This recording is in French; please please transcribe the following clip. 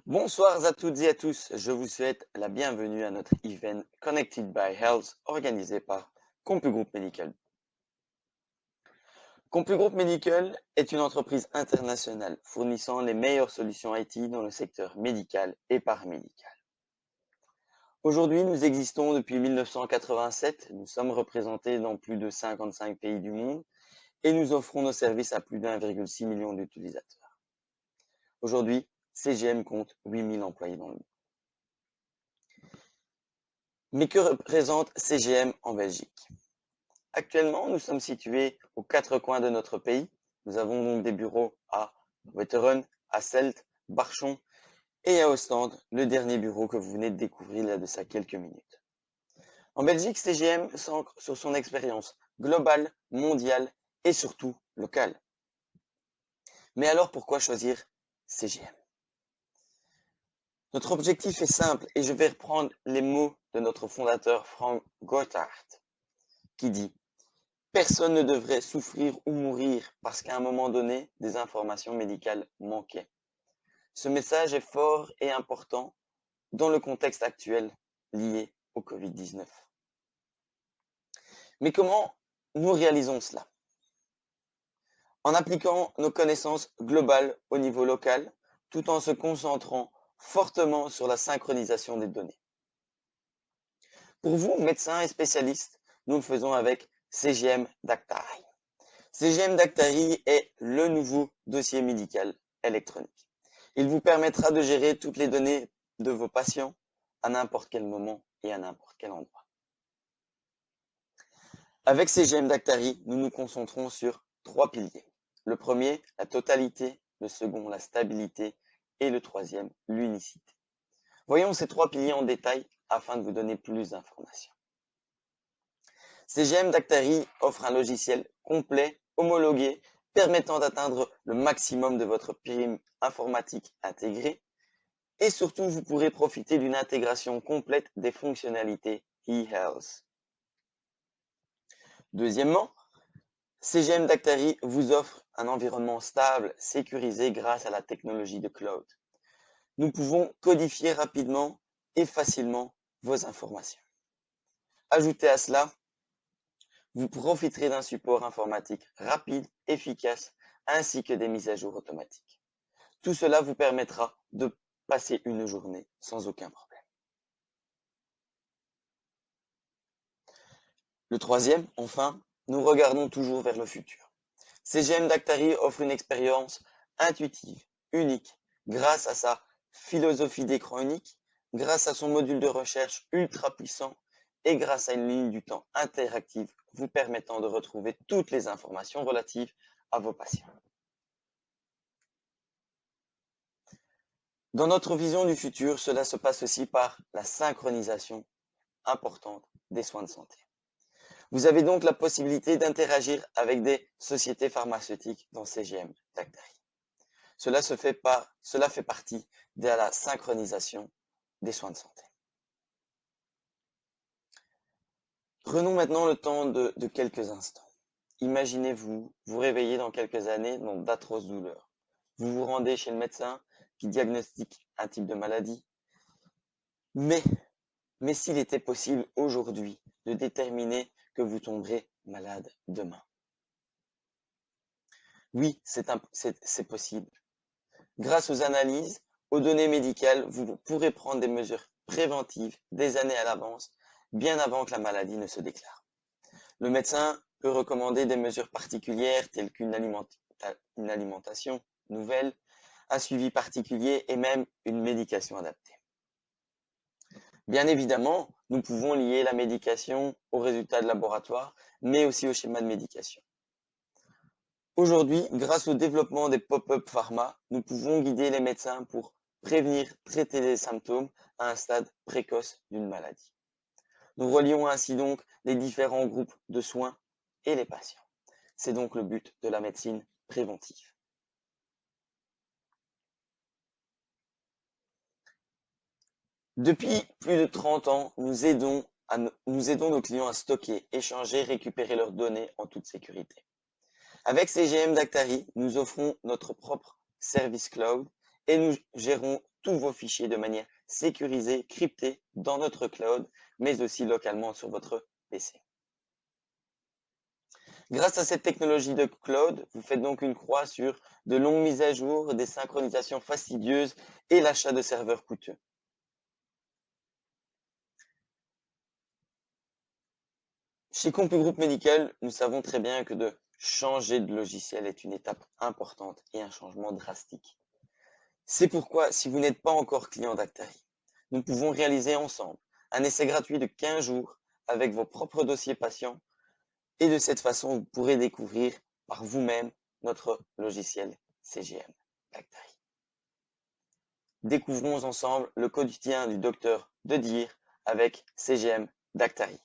Bonsoir à toutes et à tous, je vous souhaite la bienvenue à notre event Connected by Health organisé par CompuGroup Medical. CompuGroup Medical est une entreprise internationale fournissant les meilleures solutions IT dans le secteur médical et paramédical. Aujourd'hui, nous existons depuis 1987, nous sommes représentés dans plus de 55 pays du monde et nous offrons nos services à plus d'1,6 million d'utilisateurs. Aujourd'hui, CGM compte 8000 employés dans le monde. Mais que représente CGM en Belgique? Actuellement, nous sommes situés aux quatre coins de notre pays. Nous avons donc des bureaux à Wetteren, à Celt, Barchon et à Ostende, le dernier bureau que vous venez de découvrir il y a de ça quelques minutes. En Belgique, CGM s'ancre sur son expérience globale, mondiale et surtout locale. Mais alors pourquoi choisir CGM? Notre objectif est simple et je vais reprendre les mots de notre fondateur Frank Goethart qui dit: personne ne devrait souffrir ou mourir parce qu'à un moment donné, des informations médicales manquaient. Ce message est fort et important dans le contexte actuel lié au Covid-19. Mais comment nous réalisons cela? En appliquant nos connaissances globales au niveau local, tout en se concentrant fortement sur la synchronisation des données. Pour vous, médecins et spécialistes, nous le faisons avec CGM Dactari. CGM Dactari est le nouveau dossier médical électronique. Il vous permettra de gérer toutes les données de vos patients à n'importe quel moment et à n'importe quel endroit. Avec CGM Dactari, nous nous concentrons sur trois piliers. Le premier, la totalité. Le second, la stabilité. Et le troisième, l'unicité. Voyons ces trois piliers en détail afin de vous donner plus d'informations. CGM Dactari offre un logiciel complet, homologué, permettant d'atteindre le maximum de votre prime informatique intégrée. Et surtout, vous pourrez profiter d'une intégration complète des fonctionnalités eHealth. Deuxièmement, CGM Dactari vous offre un environnement stable, sécurisé grâce à la technologie de cloud. Nous pouvons codifier rapidement et facilement vos informations. Ajoutez à cela, vous profiterez d'un support informatique rapide, efficace, ainsi que des mises à jour automatiques. Tout cela vous permettra de passer une journée sans aucun problème. Le troisième, enfin, nous regardons toujours vers le futur. CGM Dactari offre une expérience intuitive, unique, grâce à sa philosophie d'écran unique, grâce à son module de recherche ultra puissant et grâce à une ligne du temps interactive vous permettant de retrouver toutes les informations relatives à vos patients. Dans notre vision du futur, cela se passe aussi par la synchronisation importante des soins de santé. Vous avez donc la possibilité d'interagir avec des sociétés pharmaceutiques dans CGM Dactari. Cela fait partie de la synchronisation des soins de santé. Prenons maintenant le temps de quelques instants. Imaginez-vous vous réveiller dans quelques années dans d'atroces douleurs. Vous vous rendez chez le médecin qui diagnostique un type de maladie. Mais s'il était possible aujourd'hui de déterminer que vous tomberez malade demain? Oui, c'est possible. Grâce aux analyses, aux données médicales, vous pourrez prendre des mesures préventives des années à l'avance, bien avant que la maladie ne se déclare. Le médecin peut recommander des mesures particulières telles qu'une alimentation nouvelle, un suivi particulier et même une médication adaptée. Bien évidemment, nous pouvons lier la médication aux résultats de laboratoire, mais aussi au schéma de médication. Aujourd'hui, grâce au développement des pop-up pharma, nous pouvons guider les médecins pour prévenir, traiter les symptômes à un stade précoce d'une maladie. Nous relions ainsi donc les différents groupes de soins et les patients. C'est donc le but de la médecine préventive. Depuis plus de 30 ans, nous aidons nos clients à stocker, échanger, récupérer leurs données en toute sécurité. Avec CGM Dactari, nous offrons notre propre service cloud et nous gérons tous vos fichiers de manière sécurisée, cryptée dans notre cloud, mais aussi localement sur votre PC. Grâce à cette technologie de cloud, vous faites donc une croix sur de longues mises à jour, des synchronisations fastidieuses et l'achat de serveurs coûteux. Chez CompuGroupe Médical, nous savons très bien que de changer de logiciel est une étape importante et un changement drastique. C'est pourquoi, si vous n'êtes pas encore client d'Actari, nous pouvons réaliser ensemble un essai gratuit de 15 jours avec vos propres dossiers patients et de cette façon, vous pourrez découvrir par vous-même notre logiciel CGM d'Actari. Découvrons ensemble le quotidien du docteur de dire avec CGM d'Actari.